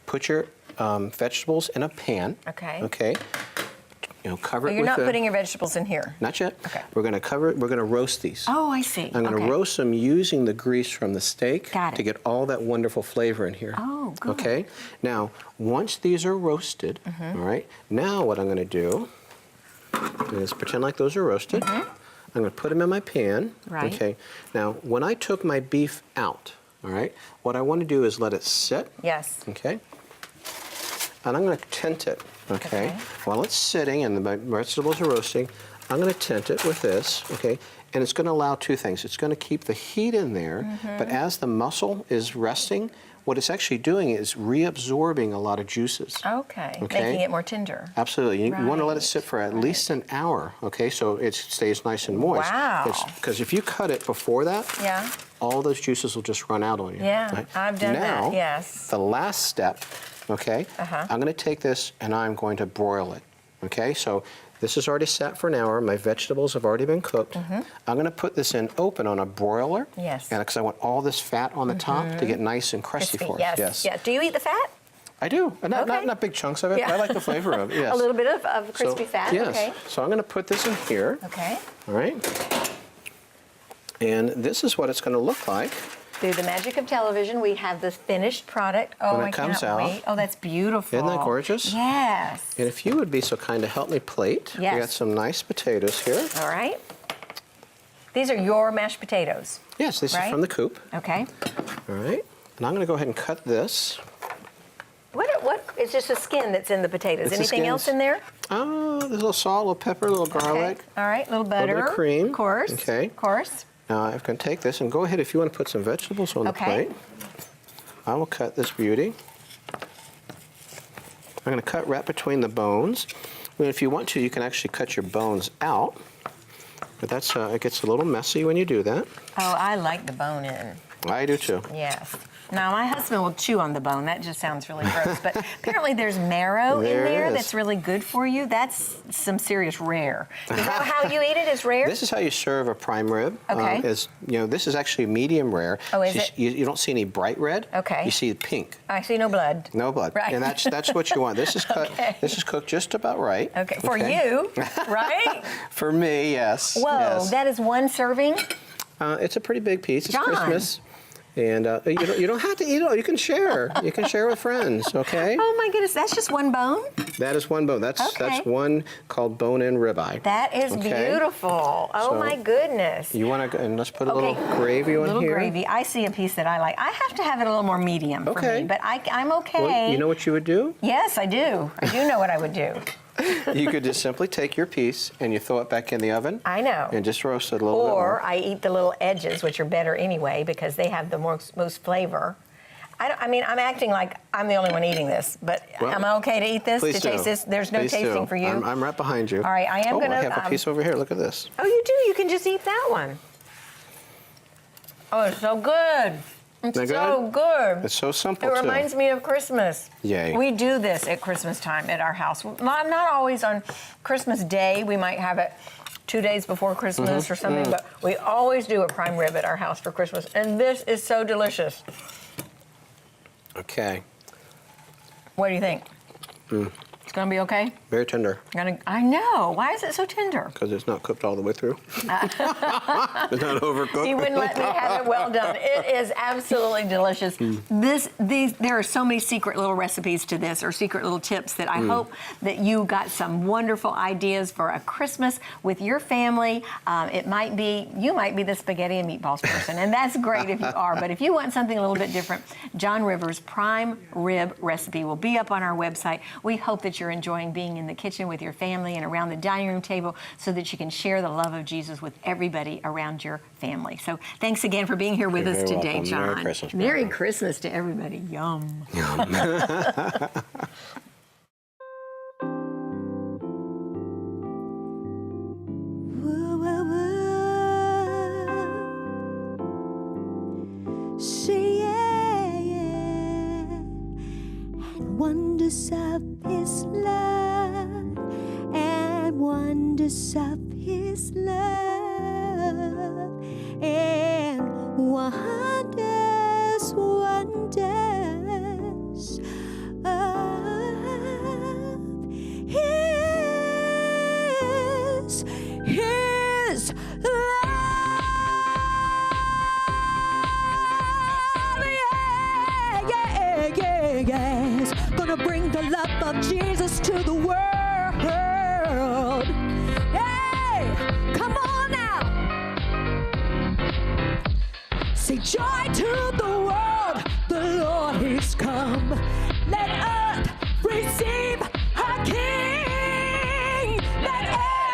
put your vegetables in a pan. Okay. Okay. Cover it with You're not putting your vegetables in here? Not yet. Okay. We're going to cover it. We're going to roast these. Oh, I see. I'm going to roast them using the grease from the steak to get all that wonderful flavor in here. Oh, good. Okay. Now, once these are roasted, all right, now what I'm going to do is pretend like those are roasted. I'm going to put them in my pan. Right. Okay. Now, when I took my beef out, all right, what I want to do is let it sit. Yes. Okay. And I'm going to tent it. Okay. While it's sitting and the vegetables are roasting, I'm going to tent it with this, okay? And it's going to allow two things. It's going to keep the heat in there, but as the muscle is resting, what it's actually doing is reabsorbing a lot of juices. Okay. Making it more tender. Absolutely. You want to let it sit for at least an hour, okay, so it stays nice and moist. Wow. Because if you cut it before that, all those juices will just run out on you. Yeah, right? I've done that, yes. The last step, okay, I'm going to take this and I'm going to broil it. Okay, so this is already set for an hour. My vegetables have already been cooked. I'm going to put this in open on a broiler. Yes. And because I want all this fat on the top to get nice and crusty for us. Yes. Yeah. Do you eat the fat? I do. Not, Okay. not big chunks of it. Yeah. I like the flavor of it. Yes. A little bit of crispy fat. Yes. Okay. So I'm going to put this in here. Okay. All right. And this is what it's going to look like. Through the magic of television, we have the finished product. Oh, When it I comes cannot out. wait. Oh, that's beautiful. Isn't that gorgeous? Yes. And if you would be so kind to help me plate. Yes. We got some nice potatoes here. All right. These are your mashed potatoes. Yes, this is Right? from the coop. Okay. All right. And I'm going to go ahead and cut this. What? It's just the skin that's in the potatoes. It's the Anything else skins. in there? Oh, there's a little salt, a little pepper, a little garlic. Okay. All right. A little butter. bit of cream. Of course. Okay. Of course. Now I'm going to take this and go ahead if you want to put some vegetables on the Okay. plate. I will cut this beauty. I'm going to cut right between the bones. I mean, if you want to, you can actually cut your bones out. But that's it gets a little messy when you do that. Oh, I like the bone in. I do too. Yes. Now, my husband will chew on the bone. That just sounds really gross. But apparently there's marrow There in there is. that's really good for you. That's some serious rare. Is that how you eat it, is rare? This is how you serve a prime rib. Okay. This is actually medium rare. Oh, is So it? You don't see any bright red. Okay. You see pink. I see no blood. No blood. Right. And that's what you want. This is cut. Okay. This is cooked just about right. Okay. For you, right? For me, yes. Whoa, yes. that is one serving? It's a pretty big piece. It's John. Christmas. And you don't have to eat it all. You can share. You can share with friends, okay? Oh my goodness, that's just one bone? That is one bone. That's Okay. one called bone-in ribeye. That is Okay. beautiful. Oh So, my goodness. You want to, and let's put a Okay. little gravy on little here. gravy. I see a piece that I like. I have to have it a little more medium for Okay. me, but I'm okay. Well, you know what you would do? Yes, I do. I do know what I would do. You could just simply take your piece and you throw it back in the oven. I know. And just roast it a little bit Or more. I eat the little edges, which are better anyway because they have the most flavor. I mean, I'm acting like I'm the only one eating this, but Well, am I okay to eat this? Please to do. taste this? There's no Please tasting do. for you. I'm right behind you. All right, I am oh, gonna, I have a piece over here. Look at this. Oh, you do? You can just eat that one. Oh, it's so good. It's Isn't that so good. It's so simple, It too. reminds me of Christmas. Yay. We do this at Christmas time at our house. Not always on Christmas Day. We might have it 2 days before Christmas or something, but we always do a prime rib at our house for Christmas. And this is so delicious. Okay. What do you think? It's gonna be okay? Very tender I know. Why is it so tender? because it's not cooked all the way through. It's not overcooked. He wouldn't let me have it well done. It is absolutely delicious. There are so many secret little recipes to this, or secret little tips that I hope that you got some wonderful ideas for a Christmas with your family. You might be the spaghetti and meatballs person, and that's great if you are. But if you want something a little bit different, John Rivers' prime rib recipe will be up on our website. We hope that you're enjoying being in the kitchen with your family and around the dining room table so that you can share the love of Jesus with everybody around your family. So thanks again for being here with You're us very today, welcome. John. Merry Christmas, Merry brother. Christmas to everybody. Yum. Whoa, whoa, whoa. Say yeah, yeah. And wonders of His love, and wonders of His love, and wonders, wonders of His love. Yeah, yeah, yeah, yes. Gonna bring the love of Jesus to the world. Hey, come on now. Say joy to the world, the Lord is come. Let earth receive her King. Let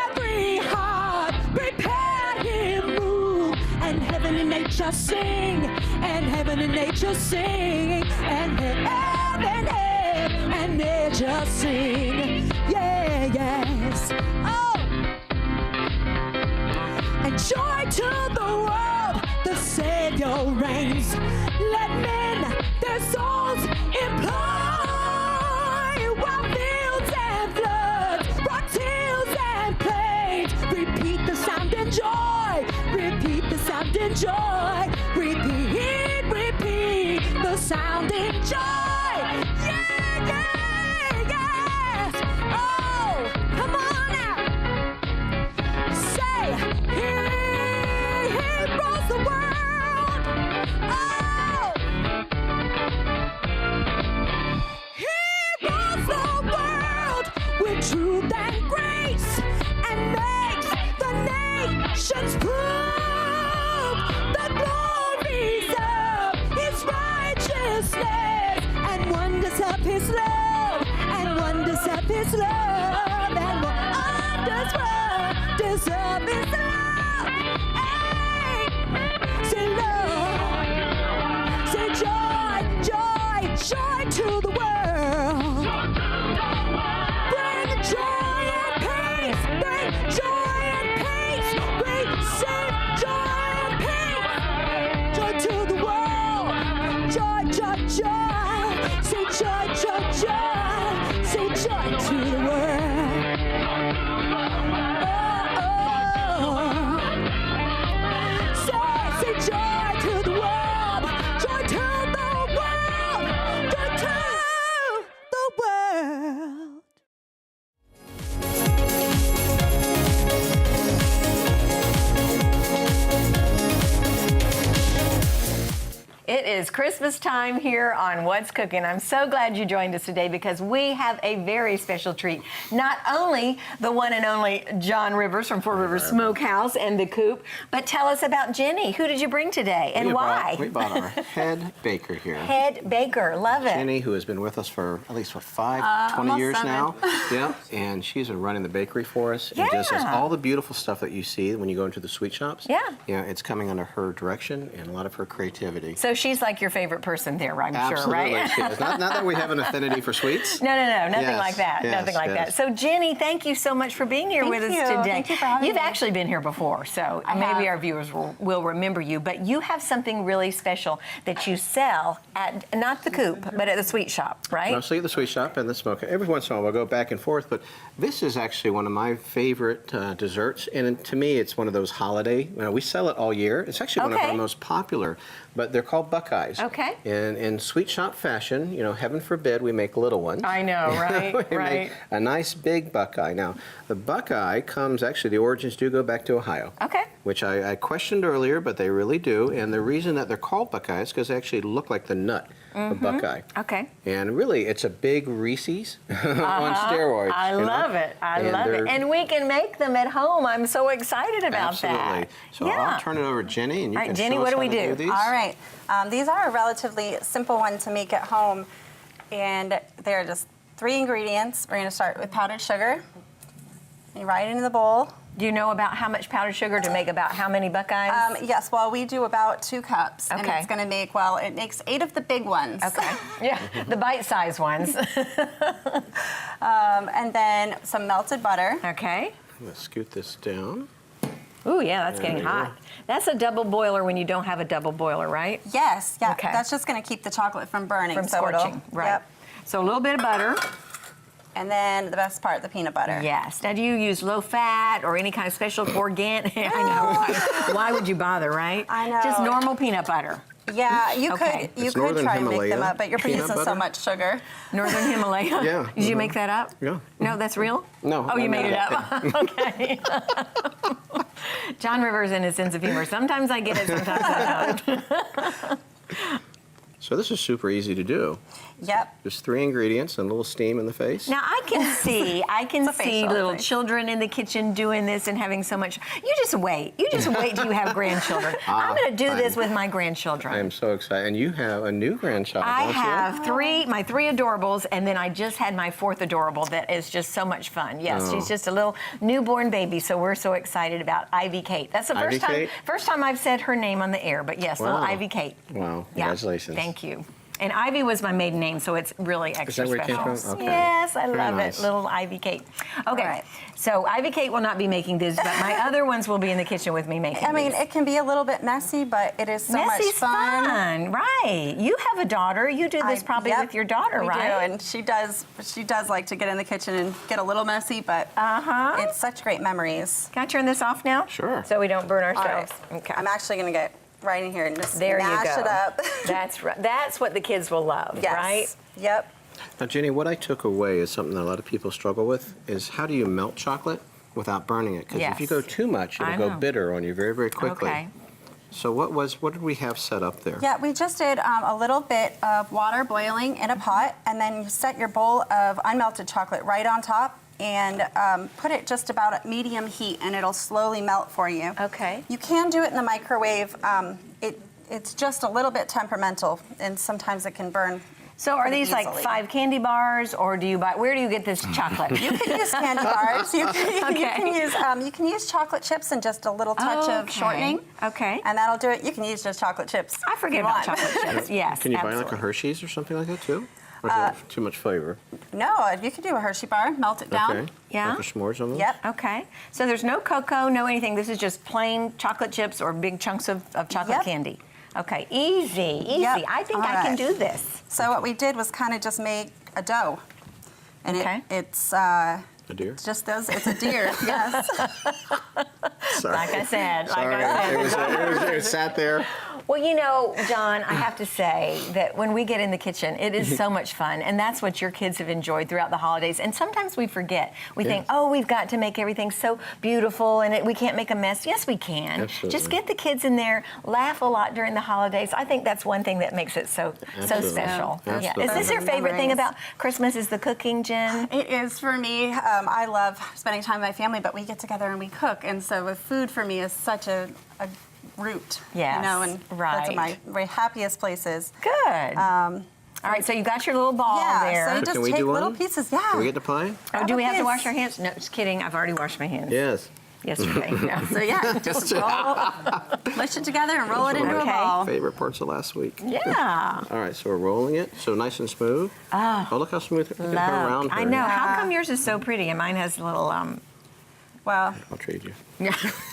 every heart prepare Him move. And heaven and nature sing, and heaven and nature sing, and heaven and nature sing. Yeah, yes. Oh, and joy to the world, the Savior reigns. Let men their souls employ, while fields and floods run actions prove the glories of his righteousness and wonders of his love, and wonders of his love, and wonders of his love. Hey, say love, say joy, joy, joy to the world. Bring joy and peace, bring joy and peace, bring safe joy and peace. Joy to the world, joy, joy, joy. Say joy, joy, joy. Say joy to the world. Oh, oh. Say joy to the world, joy to the world, joy to the world. It is Christmas time here on What's Cooking. I'm so glad you joined us today because we have a very special treat. Not only the one and only John Rivers from Four Rivers Smokehouse and the Coop, but tell us about Jenny. Who did you bring today and why? We brought our head baker here. Head baker, love it. Jenny, who has been with us for at least, 20 years 7. now. Yeah, and she's been running the bakery for us. And just does all the beautiful stuff that you see when you go into the sweet shops. Yeah. Yeah, it's coming under her direction and a lot of her creativity. So she's like your favorite person there, I'm sure, right? Absolutely, she is. Not that we have an affinity for sweets. No, nothing Yes, like that. yes, Nothing like yes. that. So, Jenny, thank you so much for being here with us today. Thank you for having You've me. actually been here before, so I maybe have. our viewers will remember you. But you have something really special that you sell at not the Coop, but at the sweet shop, right? Mostly at the sweet shop and the smoker. Every once in a while we'll go back and forth, but this is actually one of my favorite desserts, and to me it's one of those holiday. We sell it all year. It's actually one of our most popular, but they're called Buckeyes. Okay. And in sweet shop fashion, heaven forbid we make little ones. I know, right? We right. make a nice big Buckeye. Now, the Buckeye comes, actually the origins do go back to Ohio. Okay. Which I questioned earlier, but they really do. And the reason that they're called Buckeyes is because they actually look like the nut of Buckeye. Okay. And really, it's a big Reese's on steroids. I love it. I love it. And we can make them at home. I'm so excited about that. Absolutely. So I'll turn it over to Jenny, and you All right, can Jenny, show what us do how we to do? these. All right. These are a relatively simple one to make at home, and they're just 3 ingredients. We're going to start with powdered sugar. You right into the bowl. Do you know about how much powdered sugar to make about how many Buckeyes? Yes, well, we do about 2 cups, and Okay. it's going to make, well, it makes 8 of the big ones. Okay. Yeah, the bite-sized ones. And then some melted butter. Okay. I'm going to scoot this down. Ooh, yeah, that's There getting you go. hot. That's a double boiler when you don't have a double boiler, right? Yes, yeah. Okay. That's just going to keep the chocolate from burning. From so it'll- scorching, right. Yep. So a little bit of butter. And then the best part, the peanut butter. Yes. Now, do you use low fat or any kind of special organic? I know. Why would you bother, right? I know. Just normal peanut butter. Yeah, you Okay. could It's try Northern and make them Himalaya up, but you're peanut producing so butter. much sugar. Northern Himalaya? Yeah. Did you make that up? Yeah. No, that's real? No, Oh, you I made made it it up. Okay. John Rivers and his sense of humor. Sometimes I get it, sometimes I don't. So this is super easy to do. Yep. Just 3 ingredients and a little steam in the face. Now I can see It's a facial little thing. children in the kitchen doing this and having so much. You just wait. You just wait till you have grandchildren. I'm going to do this with my grandchildren. I am so excited. And you have a new grandchild, I don't you? have my 3 adorables, and then I just had my 4th adorable that is just so much fun. Yes, Oh. she's just a little newborn baby, so we're so excited about Ivy Kate. That's the Ivy Kate? first time I've said her name on the air, but yes, little Wow. Ivy Kate. Wow, Yeah. congratulations. Thank you. And Ivy was my maiden name, so it's really extra where it came special. from? Okay. Yes, I Very love nice. it. Little Ivy Kate. Okay, right. so Ivy Kate will not be making this, but my other ones will be in the kitchen with me making I mean, these. it can be a little bit messy, but it is so Messy's much fun. fun, right? You have a daughter. You do this probably Yep, with your daughter, we right? do, and she does like to get in the kitchen and get a little messy, but it's such great memories. Can I turn this off now? Sure. So we don't burn All right. ourselves. Okay. I'm actually going to get right in here and just There you mash go. it up. That's right. That's what the kids will love, Yes. right? Yep. Now, Jenny, what I took away is something that a lot of people struggle with, is how do you melt chocolate without burning it? Because if you Yes. go too much, I it'll go know. bitter on you very, very quickly. Okay. So what did we have set up there? Yeah, we just did a little bit of water boiling in a pot, and then you set your bowl of unmelted chocolate right on top, and put it just about at medium heat, and it'll slowly melt for you. Okay. You can do it in the microwave. It's just a little bit temperamental, and sometimes it can burn. So are pretty these like easily. 5 candy bars, or do you buy? Where do you get this chocolate? You can use candy bars. You Okay. can use chocolate chips and just a little touch of shortening. Okay. And that'll do it. You can use just chocolate chips. I forget if you about want. chocolate chips. Yes. Can you buy like a absolutely. Hershey's or something like that too? Or is that too much flavor? No, you could do a Hershey bar, melt it down. Okay. Yeah. Like a s'mores almost? Yep. Okay. So there's no cocoa, no anything. This is just plain chocolate chips or big chunks of chocolate Yep. candy. Okay. Easy. Easy. Yep. I think All I can right. do this. So what we did was kind of just make a dough. And Okay. it's A deer? just those, it's a deer, yes. Sorry. Like I said. Sorry. It sat there. Well, you know, John, I have to say that when we get in the kitchen, it is so much fun. And that's what your kids have enjoyed throughout the holidays. And sometimes we forget. We think, oh, we've got to make everything so beautiful and we can't make a mess. Yes, we can. Absolutely. Just get the kids in there, laugh a lot during the holidays. I think that's one thing that makes it so Absolutely. special. Absolutely. Yeah. Is this your Those favorite thing memories. about Christmas is the cooking, Jen? It is for me. I love spending time with my family, but we get together and we cook. And so with food for me is such a root. Yes, You know, and right. that's my happiest places. Good. All right, so you got your little ball Yeah, there. so you Can just we take do little one? pieces. Yeah. Do we get to play? Oh, do we have to Yes. wash our hands? No, just kidding. I've already washed my hands Yes. yesterday. No. So yeah, just mush it together and roll it into Okay. a ball. Favorite parts of last week. Yeah. All right, so we're rolling it, so nice and smooth. Oh, look how smooth. Look at her around her. I know. How Yeah. come yours is so pretty and mine has a little Well, I'll trade you.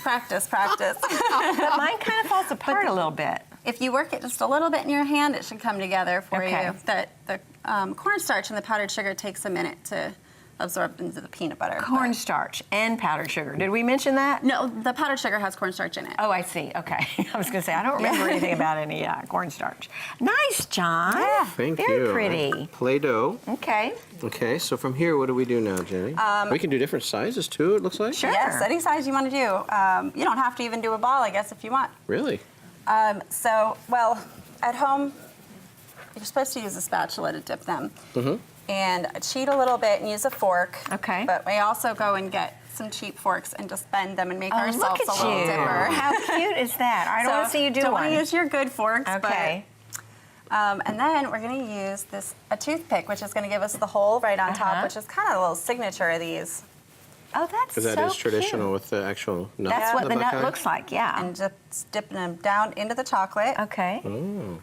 practice. but mine kind of falls apart a little bit. If you work it just a little bit in your hand, it should come together for Okay. you. The cornstarch and the powdered sugar takes a minute to absorb into the peanut butter. but- Cornstarch and powdered sugar. Did we mention that? No, the powdered sugar has cornstarch in it. Oh, I see. Okay. I was going to say, I don't remember anything about any cornstarch. Nice, John. Yeah. Thank Very you. pretty. Play-Doh. Okay. Okay, so from here, what do we do now, Jenny? We can do different sizes too, it looks like. Sure. Yes, any size you want to do. You don't have to even do a ball, I guess, if you want. Really? Well, at home, you're supposed to use a spatula to dip them. Mm-hmm. And cheat a little bit and use a fork. Okay. But we also go and get some cheap forks and just bend them and make Oh, ourselves look a at little you. dipper. How cute is that? I don't want to see you do don't one. want to use your good forks, Okay. but and then we're going to use a toothpick, which is going to give us the hole right on top, which is kind of a little signature of these. Oh, that's Because that so is traditional cute. with the actual nut. That's what the nut buckeye. looks like, yeah. And just dipping them down into the chocolate. Okay. Oh.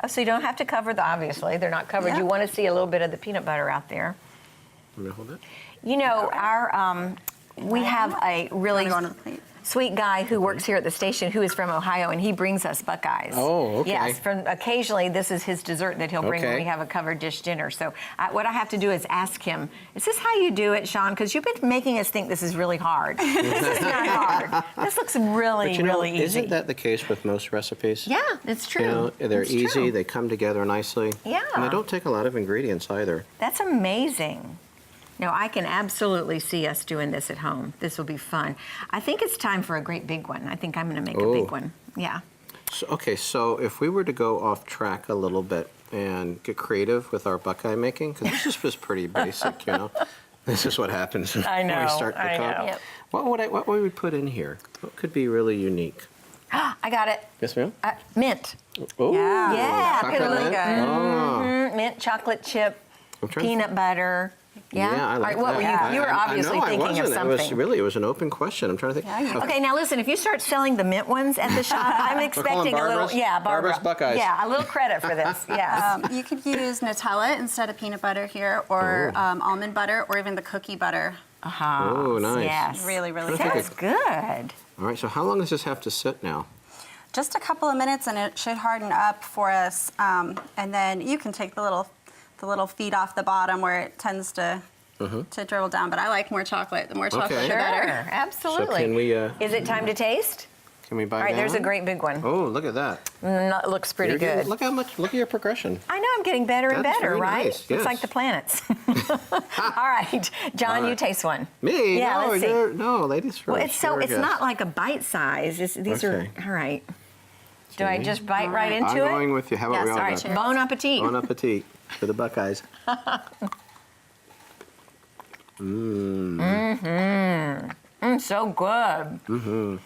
Oh, so you don't have to cover obviously, they're not covered. Yeah. You want to see a little bit of the peanut butter out there. Let me hold it. You know, our we have a really Wanna go on to the plate? sweet guy who works here at the station who is from Ohio, and he brings us Buckeyes. Oh, okay. Yes, occasionally this is his dessert that he'll bring when Okay. we have a covered dish dinner. So what I have to do is ask him, is this how you do it, Sean? Because you've been making us think this is really hard. This is not hard. This looks really, But you know, really easy. isn't that the case with most recipes? Yeah, it's true. You know, they're It's easy, true. they come together nicely. Yeah. And they don't take a lot of ingredients either. That's amazing. No, I can absolutely see us doing this at home. This will be fun. I think it's time for a great big one. I think I'm going to make a big Oh. one. Yeah. So, okay, so if we were to go off track a little bit and get creative with our Buckeye making, because this is just pretty basic, you know. This is what happens I when know, we start to I cook. know. Yep. What would we put in here? What could be really unique? I got it. Yes, ma'am? Mint. Oh, Yeah, put a chocolate little- mint? Oh. Mint chocolate chip, I'm trying to peanut butter. Yeah? Yeah, I All like right, what that. were you? You were obviously I know, I thinking of wasn't. something. It was an open question. I'm trying to think. Yeah, you- Okay, now listen, if you start selling the mint ones at the shop, I'm expecting a little, Barbara's? Barbara. Barbara's Buckeyes. Yeah, a little credit for this, yes. You could use Nutella instead of peanut butter here, or almond butter, or even the cookie butter. Oh, nice. Yes. Really, really I think That's good. All right, so how long does this have to sit now? Just a couple of minutes, and it should harden up for us. And then you can take the little feet off the bottom where it tends to dribble down. But I like more chocolate. The more chocolate, Okay. the Sure, better. absolutely. So can we, Is it time to taste? Can we buy All right, there's a down? great big one. Oh, look at that. It looks pretty You're getting- good. Look at your progression. I know I'm getting better and That's better, very right? nice, Looks yes. like the planets. All right, John, All you right. taste one. Me? Yeah, no, let's see. no, ladies first. Well, it's You're a it's guest. not like a bite size. These Okay. are all right. Do I See? just bite right right. into I'm it? going with you. How about Yes, we all all go? right, cheers. Bon appetit. Bon appetit for the Buckeyes. So good.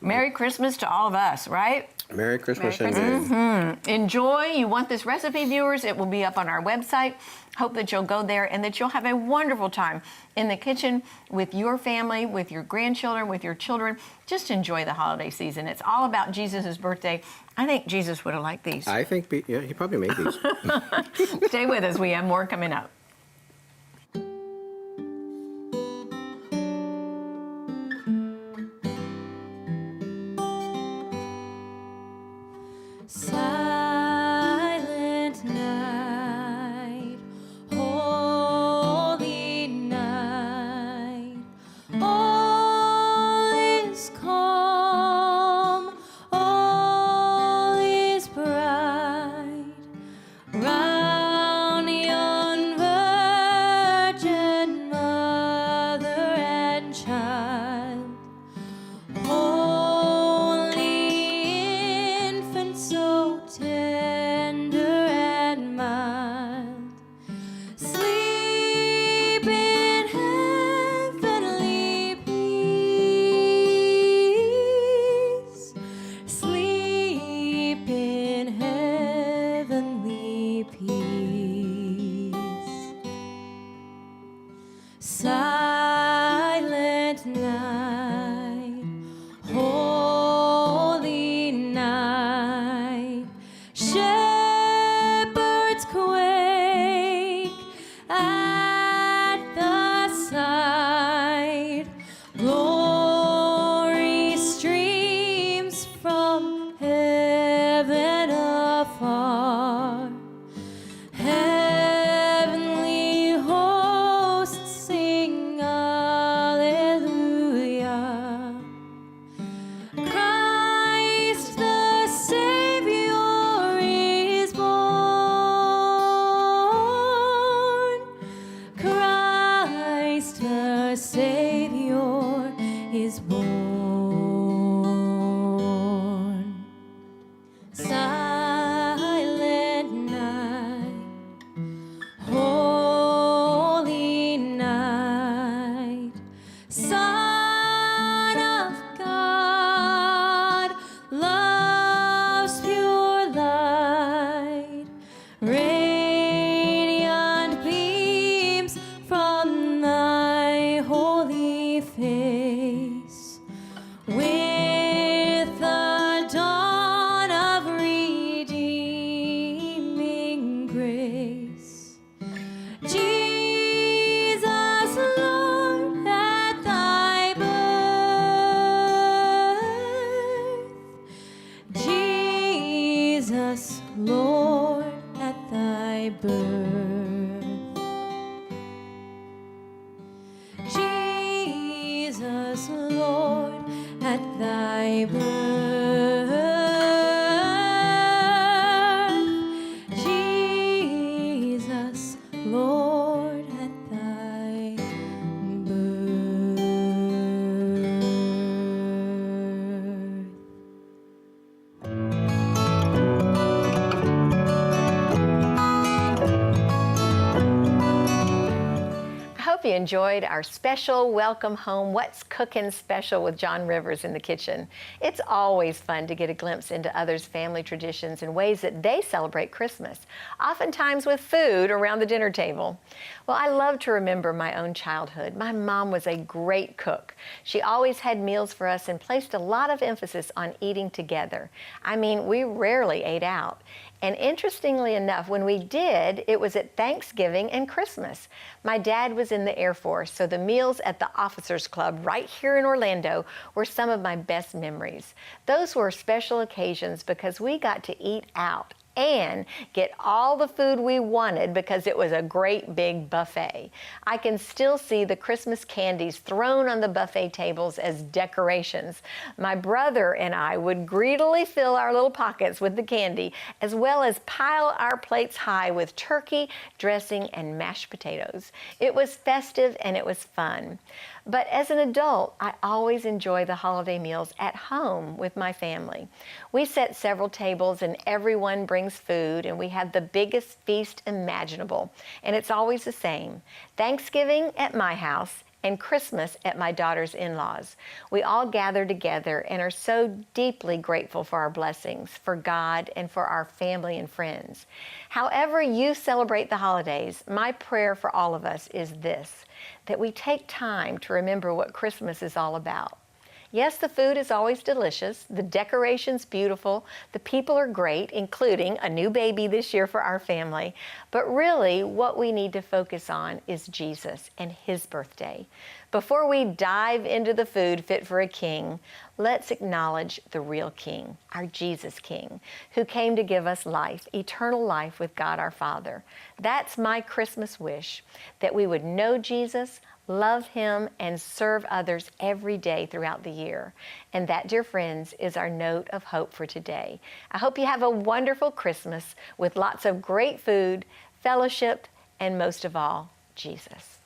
Merry Christmas to all of us, right? Merry Christmas Merry indeed. Enjoy. You want this recipe, viewers? It will be up on our website. Hope that you'll go there and that you'll have a wonderful time in the kitchen with your family, with your grandchildren, with your children. Just enjoy the holiday season. It's all about Jesus' birthday. I think Jesus would have liked these. I think, yeah, he probably made these. Stay with us. We have more coming up. Silent night, holy night, all is calm, all is bright, round yon virgin mother and child. Holy infant, so tender and mild, sleep in heavenly peace, sleep in heavenly peace. Silent night, holy night, shepherds quake at the sight, glory streams from heaven afar, heavenly hosts sing alleluia. Christ the Savior is born. Christ the Savior is born. Silent night, holy night, Son of God, love's pure light, radiant beams from thy holy face, with the dawn of redeeming grace. Jesus, Lord, at thy birth, Jesus, Lord, at thy birth, Jesus, Lord, at thy birth, Jesus, Lord, at thy I hope you enjoyed our special Welcome Home What's Cooking special with John Rivers in the kitchen. It's always fun to get a glimpse into others' family traditions and ways that they celebrate Christmas, oftentimes with food around the dinner table. Well, I love to remember my own childhood. My mom was a great cook. She always had meals for us and placed a lot of emphasis on eating together. I mean, we rarely ate out. And interestingly enough, when we did, it was at Thanksgiving and Christmas. My dad was in the Air Force, so the meals at the Officers Club right here in Orlando were some of my best memories. Those were special occasions because we got to eat out and get all the food we wanted because it was a great big buffet. I can still see the Christmas candies thrown on the buffet tables as decorations. My brother and I would greedily fill our little pockets with the candy, as well as pile our plates high with turkey, dressing, and mashed potatoes. It was festive and it was fun. But as an adult, I always enjoy the holiday meals at home with my family. We set several tables and everyone brings brings food, and we have the biggest feast imaginable. And it's always the same. Thanksgiving at my house and Christmas at my daughter's in-laws. We all gather together and are so deeply grateful for our blessings, for God, and for our family and friends. However you celebrate the holidays, my prayer for all of us is this, that we take time to remember what Christmas is all about. Yes, the food is always delicious, the decoration's beautiful, the people are great, including a new baby this year for our family, but really what we need to focus on is Jesus and His birthday. Before we dive into the food fit for a king, let's acknowledge the real King, our Jesus King, who came to give us life, eternal life with God our Father. That's my Christmas wish, that we would know Jesus, love Him, and serve others every day throughout the year. And that, dear friends, is our note of hope for today. I hope you have a wonderful Christmas with lots of great food, fellowship, and most of all, Jesus.